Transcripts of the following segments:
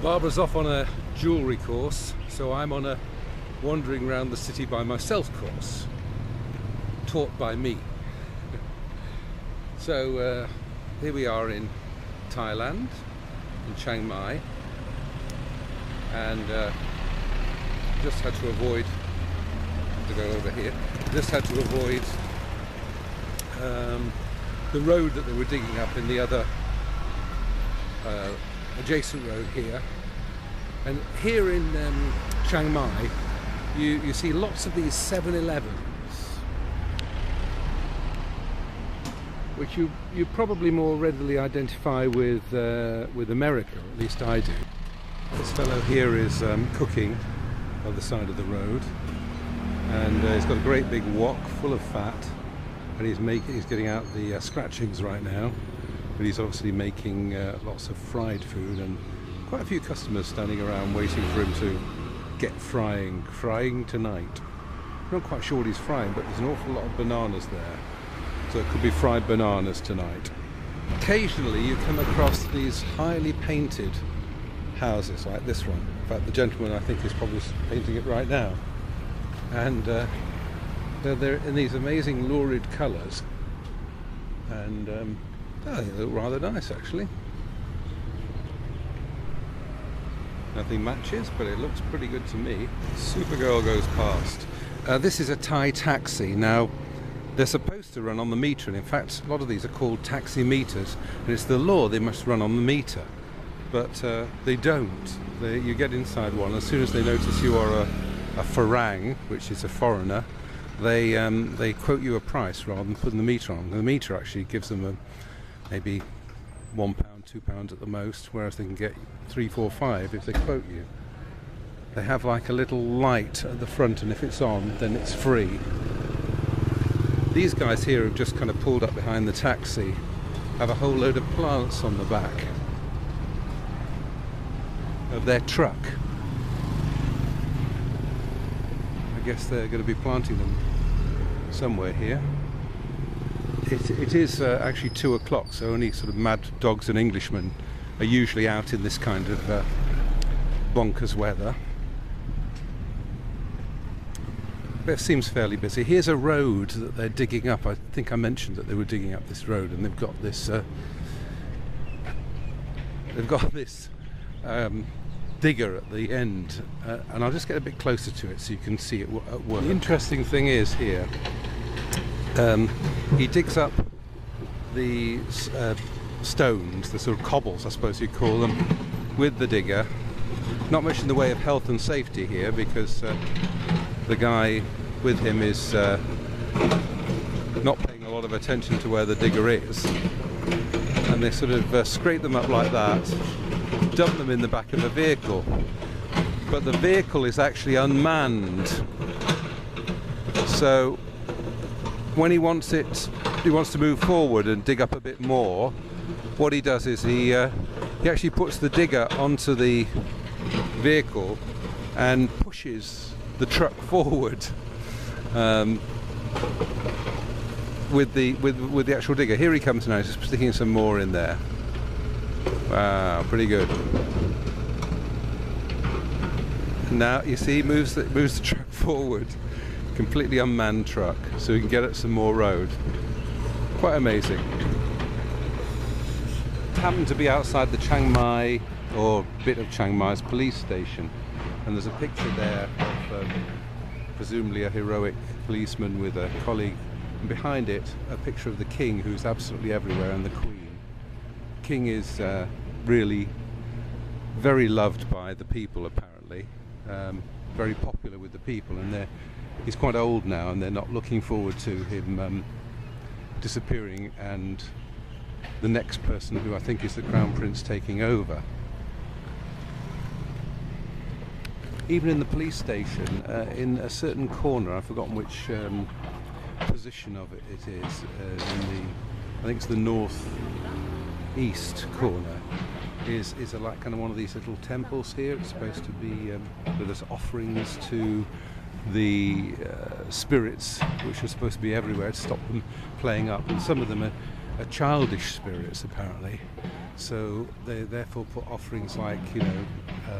Barbara's off on a jewellery course, so I'm on a wandering around the city by myself course, taught by me. So here we are in Thailand, in Chaing Mai, and just had to avoid, to go over here, just had to avoid the road that they were digging up in the other adjacent road here. And here in Chaing Mai you see lots of these 7-Elevens, which you probably more readily identify with America, or at least I do. This fellow here is cooking by the side of the road, and he's got a great big wok full of fat, and he's getting out the scratchings right now. But he's obviously making lots of fried food, and quite a few customers standing around waiting for him to get frying tonight. I'm not quite sure what he's frying, but there's an awful lot of bananas there, so it could be fried bananas tonight. Occasionally you come across these highly painted houses like this one. In fact, the gentleman I think is probably painting it right now, and they're in these amazing lurid colours, and they look rather nice actually. Nothing matches, but it looks pretty good to me. Supergirl goes past. This is a Thai taxi. Now, they're supposed to run on the meter, and in fact a lot of these are called taxi meters, and it's the law they must run on the meter, but they don't. You get inside one, as soon as they notice you are a Farang, which is a foreigner, they quote you a price rather than putting the meter on. The meter actually gives them maybe £1, £2 at the most, whereas they can get 3, 4, 5 if they quote you. They have like a little light at the front, and if it's on then it's free. These guys here have just kind of pulled up behind the taxi, have a whole load of plants on the back of their truck. I guess they're going to be planting them somewhere here. It is actually 2 o'clock, so only sort of mad dogs and Englishmen are usually out in this kind of bonkers weather. But it seems fairly busy. Here's a road that they're digging up. I think I mentioned that they were digging up this road, and they've got this digger at the end, and I'll just get a bit closer to it so you can see it at work. The interesting thing is here, he digs up the stones, the sort of cobbles I suppose you'd call them, with the digger. Not much in the way of health and safety here, because the guy with him is not paying a lot of attention to where the digger is, and they sort of scrape them up like that, dump them in the back of a vehicle, but the vehicle is actually unmanned, so when he wants to move forward and dig up a bit more, what he does is he actually puts the digger onto the vehicle and pushes the truck forward with the actual digger. Here he comes now, just sticking some more in there. Wow, pretty good. And now you see, moves the truck forward. Completely unmanned truck, so we can get at some more road. Quite amazing. Happened to be outside the Chaing Mai, or bit of Chaing Mai's police station, and there's a picture there of presumably a heroic policeman with a colleague, and behind it a picture of the king, who's absolutely everywhere, and the queen. King is really very loved by the people, apparently, very popular with the people, and he's quite old now, and they're not looking forward to him disappearing and the next person, who I think is the Crown Prince, taking over. Even in the police station, in a certain corner, I've forgotten which position of it is, I think it's the north east corner, is like kind of one of these little temples here. It's supposed to be where there's offerings to the spirits, which are supposed to be everywhere to stop them playing up, and some of them are childish spirits apparently, So they therefore put offerings like,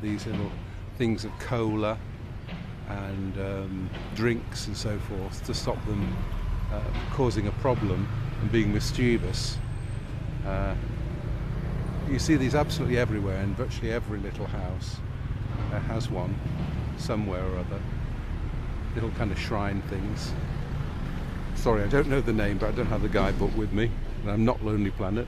these little things of cola and drinks and so forth to stop them causing a problem and being mischievous. You see these absolutely everywhere, and virtually every little house has one somewhere or other. Little kind of shrine things. Sorry, I don't know the name, but I don't have the guidebook with me. And I'm not Lonely Planet.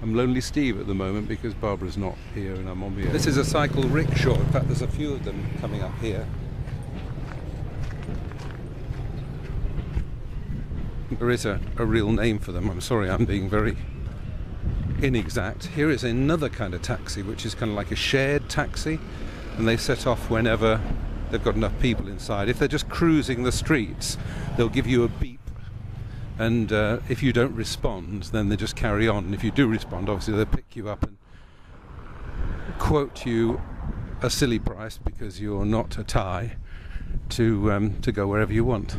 I'm Lonely Steve at the moment because Barbara's not here and I'm on my own. This is a cycle rickshaw. In fact, there's a few of them coming up here. There is a real name for them. I'm sorry, I'm being very inexact. Here is another kind of taxi, which is kind of like a shared taxi, and they set off whenever they've got enough people inside. If they're just cruising the streets, they'll give you a beep, and if you don't respond, then they just carry on. And if you do respond, obviously they'll pick you up and quote you a silly price because you're not a Thai to go wherever you want.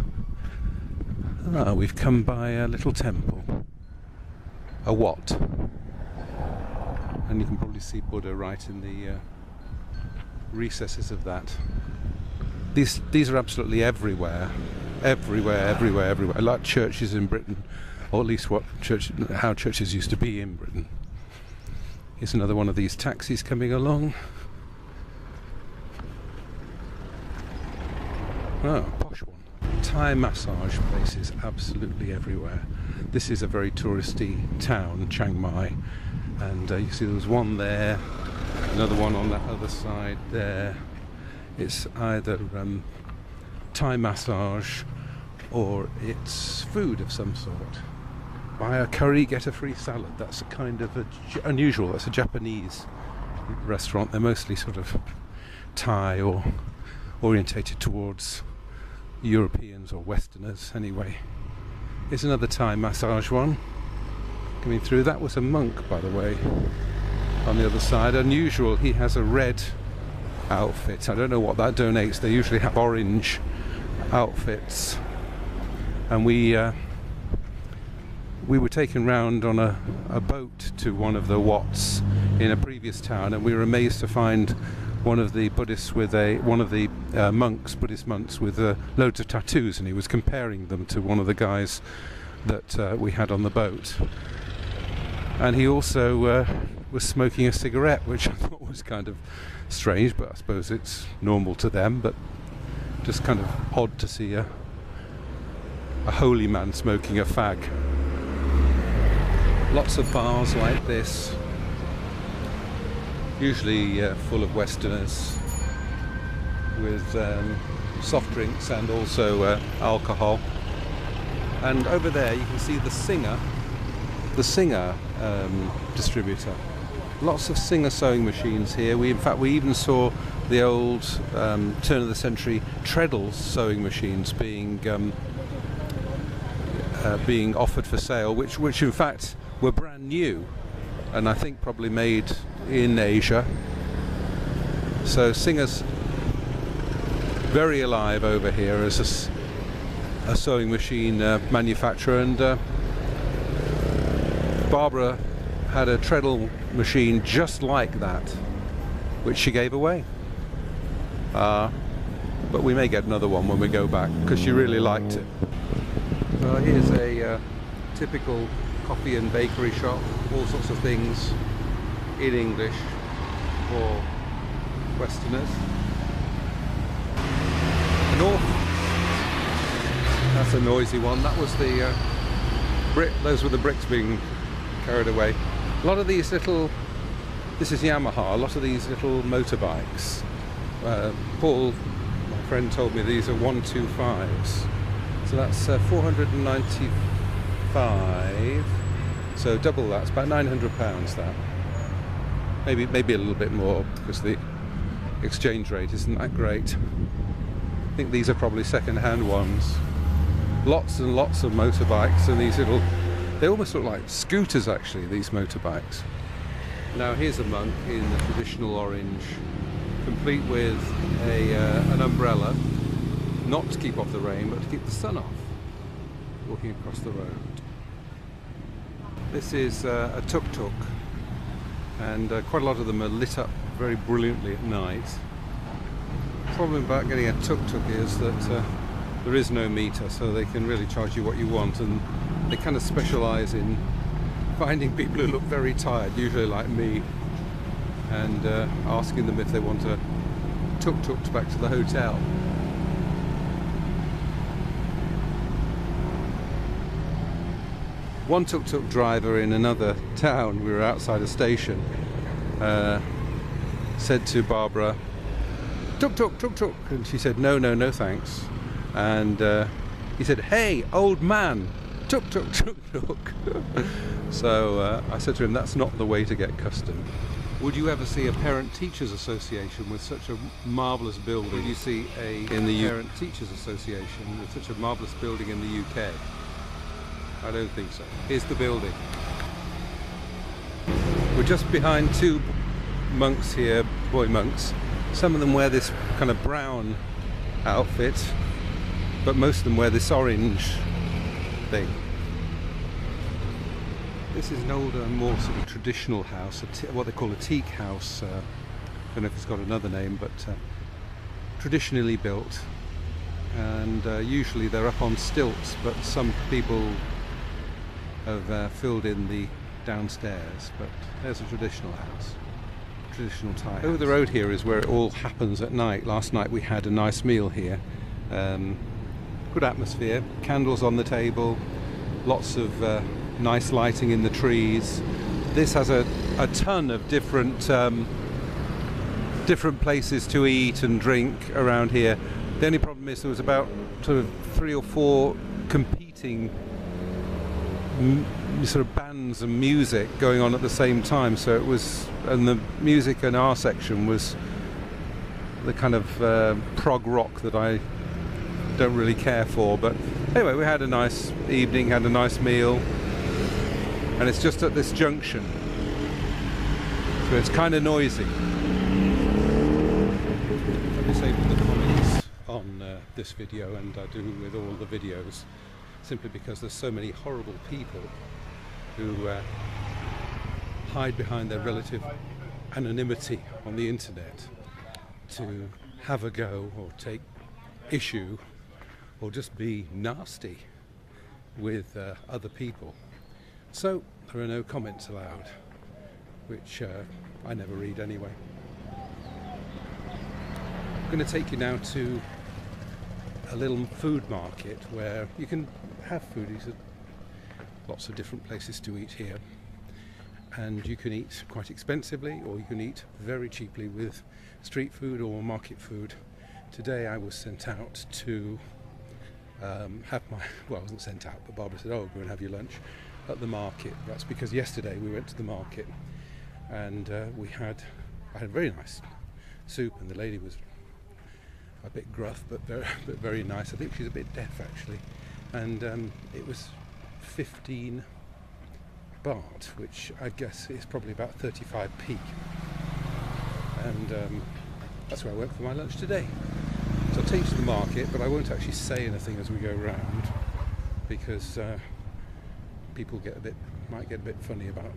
We've come by a little temple, a Wat, and you can probably see Buddha right in the recesses of that. These are absolutely everywhere, like churches in Britain, or at least how churches used to be in Britain. Here's another one of these taxis coming along. Oh, posh one. Thai massage places absolutely everywhere. This is a very touristy town, Chaing Mai, and you see there's one there, another one on that other side there. It's either Thai massage or it's food of some sort. Buy a curry, get a free salad. That's a kind of unusual. That's a Japanese restaurant. They're mostly sort of Thai or orientated towards Europeans or Westerners anyway. Here's another Thai massage one coming through. That was a monk, by the way, on the other side. Unusual, he has a red outfit. I don't know what that donates. They usually have orange outfits. And we were taken round on a boat to one of the Wats in a previous town, and we were amazed to find one of the Buddhist monks with loads of tattoos, and he was comparing them to one of the guys that we had on the boat. And he also was smoking a cigarette, which I thought was kind of strange, but I suppose it's normal to them, but just kind of odd to see a holy man smoking a fag. Lots of bars like this, usually full of Westerners, with soft drinks and also alcohol. And over there you can see the Singer distributor. Lots of Singer sewing machines here. We even saw the old turn of the century Treadle sewing machines being offered for sale, which in fact were brand new, and I think probably made in Asia. So Singer's very alive over here as a sewing machine manufacturer, and Barbara had a treadle machine just like that, which she gave away. But we may get another one when we go back, because she really liked it. So here's a typical coffee and bakery shop, all sorts of things in English for Westerners. North, that's a noisy one. That was the those were the bricks being carried away. A lot of these little, this is Yamaha, a lot of these little motorbikes. Paul, my friend, told me these are 125s. So that's 495. So double that. It's about £900. That maybe a little bit more because the exchange rate isn't that great. I think these are probably second-hand ones. Lots and lots of motorbikes, and these little, they almost look like scooters actually, these motorbikes. Now here's a monk in the traditional orange, complete with an umbrella, not to keep off the rain but to keep the sun off, walking across the road. This is a tuk-tuk, and quite a lot of them are lit up very brilliantly at night. The problem about getting a tuk-tuk is that there is no meter, so they can really charge you what you want, and they kind of specialise in finding people who look very tired, usually like me, and asking them if they want a tuk-tuk back to the hotel. One tuk-tuk driver in another town, we were outside a station, said to Barbara, "Tuk-tuk, tuk-tuk," and she said, "No, no, no thanks." And he said, "Hey, old man, tuk-tuk, tuk-tuk." So I said to him, that's not the way to get custom. Would you ever see a Parent-Teachers Association with such a marvellous building? Would you see in the Parent-Teachers Association with such a marvellous building in the UK? I don't think so. Here's the building. We're just behind two monks here, boy monks. Some of them wear this kind of brown outfit, but most of them wear this orange thing. This is an older, more sort of traditional house, what they call a teak house. I don't know if it's got another name, but traditionally built. And usually they're up on stilts, but some people have filled in the downstairs. But there's a traditional house, traditional Thai house. Over the road here is where it all happens at night. Last night we had a nice meal here. Good atmosphere, candles on the table, lots of nice lighting in the trees. This has a ton of different places to eat and drink around here. The only problem is there was about sort of 3 or 4 competing sort of bands and music going on at the same time, so it was, and the music in our section was the kind of prog rock that I don't really care for. But anyway, we had a nice evening, had a nice meal, and it's just at this junction, so it's kind of noisy. I disabled the comments on this video, and I do with all the videos, simply because there's so many horrible people who hide behind their relative anonymity on the internet to have a go or take issue or just be nasty with other people. So there are no comments allowed, which I never read anyway. I'm going to take you now to a little food market where you can have food. These are lots of different places to eat here, and you can eat quite expensively or you can eat very cheaply with street food or market food. Today I was sent out to have my, well, I wasn't sent out, but Barbara said, "Oh, go and have your lunch at the market." That's because yesterday we went to the market and I had a very nice soup, and the lady was a bit gruff but very nice. I think she's a bit deaf actually, and it was 15 baht, which I guess is probably about 35p, and that's where I went for my lunch today. So I'll take you to the market, but I won't actually say anything as we go around, because people might get a bit funny about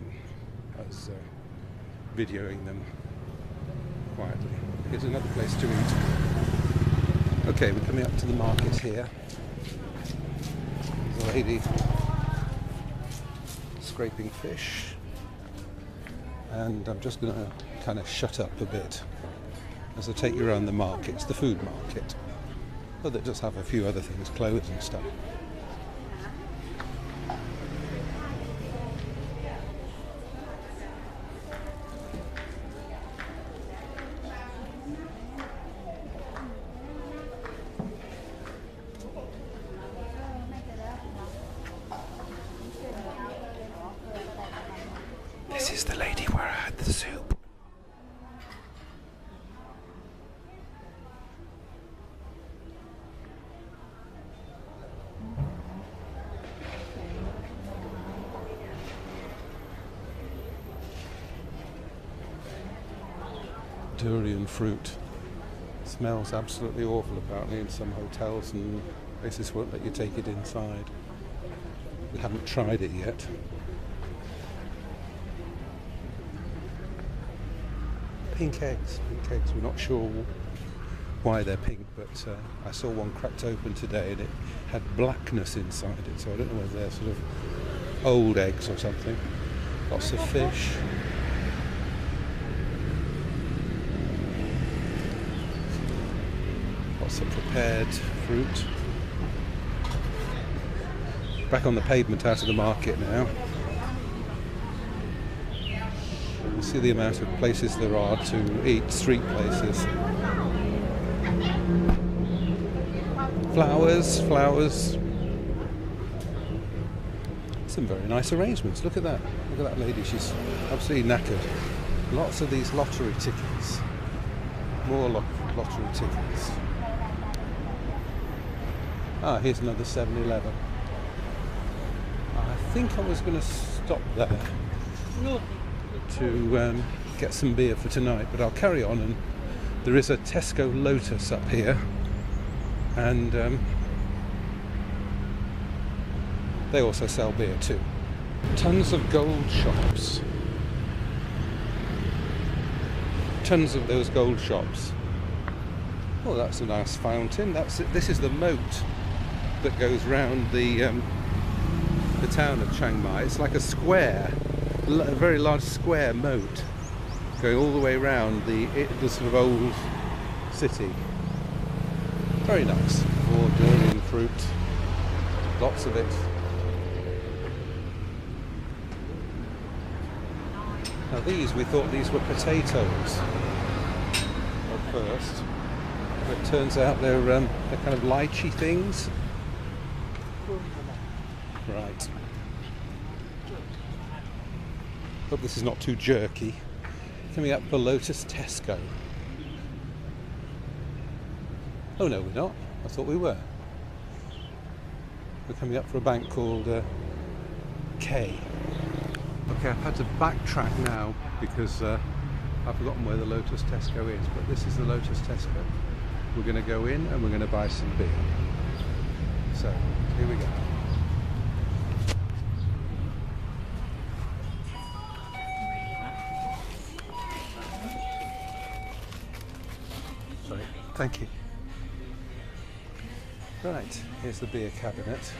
us videoing them quietly. Here's another place to eat. Okay, we're coming up to the market here. There's a lady scraping fish, and I'm just going to kind of shut up a bit as I take you around the market. It's the food market, but they just have a few other things, clothes and stuff. This is the lady where I had the soup. Durian fruit. Smells absolutely awful apparently in some hotels, and places won't let you take it inside. We haven't tried it yet. pink eggs. Pink eggs. We're not sure why they're pink, but I saw one cracked open today and it had blackness inside it, so I don't know whether they're sort of old eggs or something. Lots of fish. Lots of prepared fruit. Back on the pavement out of the market now. You see the amount of places there are to eat, street places. Flowers. Some very nice arrangements. Look at that. Look at that lady. She's absolutely knackered. Lots of these lottery tickets. More lottery tickets. Ah, here's another 7-Eleven. I think I was going to stop there to get some beer for tonight, but I'll carry on. And there is a Tesco Lotus up here, and they also sell beer too. Tons of gold shops. Tons of those gold shops. Oh, that's a nice fountain. This is the moat that goes round the town of Chaing Mai. It's like a square, a very large square moat going all the way around the sort of old city. Very nice. More durian fruit, lots of it. Now we thought these were potatoes at first, but it turns out they're kind of lychee things. Right. Hope this is not too jerky. Coming up for Lotus Tesco. Oh no, we're not. I thought we were. We're coming up for a bank called K. Okay, I've had to backtrack now because I've forgotten where the Lotus Tesco is, but this is the Lotus Tesco. We're going to go in and we're going to buy some beer. So, here we go. Sorry, thank you. Right, here's the beer cabinet.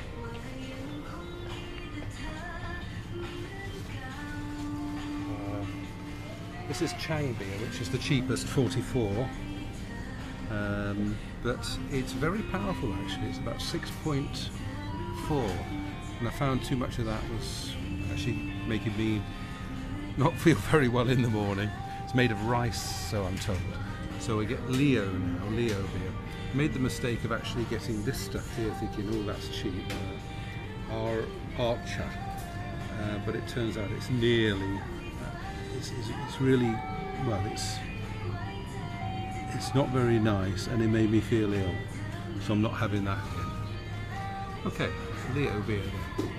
This is Chaing beer, which is the cheapest, 44. But it's very powerful actually. It's about 6.4, and I found too much of that was actually making me not feel very well in the morning. It's made of rice, so I'm told. So we get Leo now, Leo beer. Made the mistake of actually getting this stuff here, thinking, oh, that's cheap, Archer. But it turns out it's nearly, it's really, well, it's not very nice, and it made me feel ill. So I'm not having that again. Okay, Leo beer then.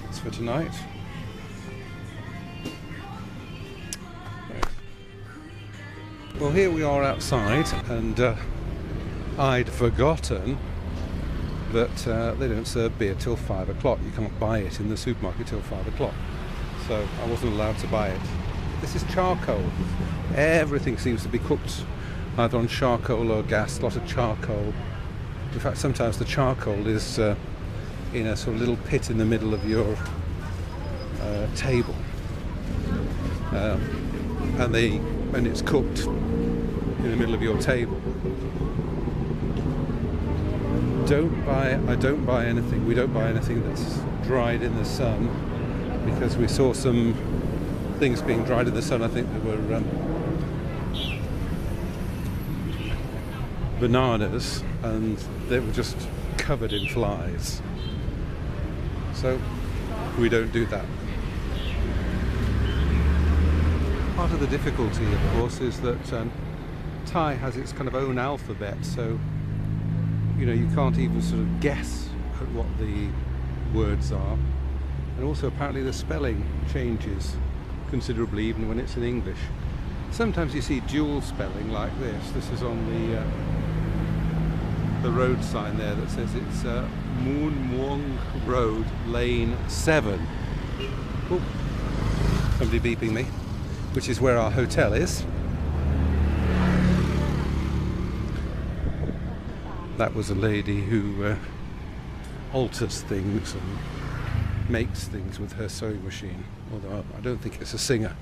That's for tonight. Well, here we are outside, and I'd forgotten that they don't serve beer till 5 o'clock. You can't buy it in the supermarket till 5 o'clock. So I wasn't allowed to buy it. This is charcoal. Everything seems to be cooked either on charcoal or gas, a lot of charcoal. In fact, sometimes the charcoal is in a sort of little pit in the middle of your table. And it's cooked in the middle of your table. I don't buy anything. We don't buy anything that's dried in the sun, because we saw some things being dried in the sun. I think there were bananas, and they were just covered in flies. So we don't do that. Part of the difficulty, of course, is that Thai has its kind of own alphabet, so you know, you can't even sort of guess at what the words are. And also apparently the spelling changes considerably even when it's in English. Sometimes you see dual spelling like this. This is on the road sign there that says it's Moon Muang Road, Lane 7. Oh. Somebody beeping me, which is where our hotel is. That was a lady who alters things and makes things with her sewing machine, although I don't think it's a singer.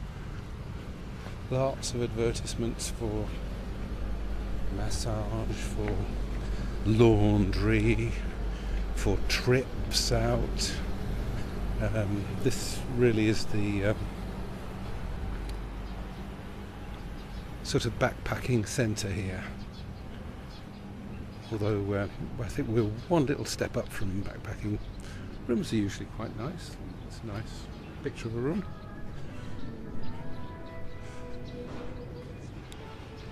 Lots of advertisements for massage, for laundry, for trips out. This really is the sort of backpacking centre here. Although I think we're one little step up from backpacking. Rooms are usually quite nice. It's a nice picture of a room.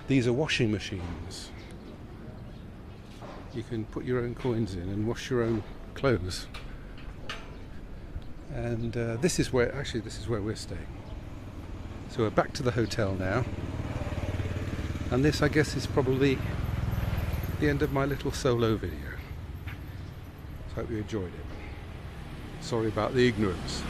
These are washing machines. You can put your own coins in and wash your own clothes. And this is where we're staying. So we're back to the hotel now. And this, I guess, is probably the end of my little solo video. So I hope you enjoyed it. Sorry about the ignorance.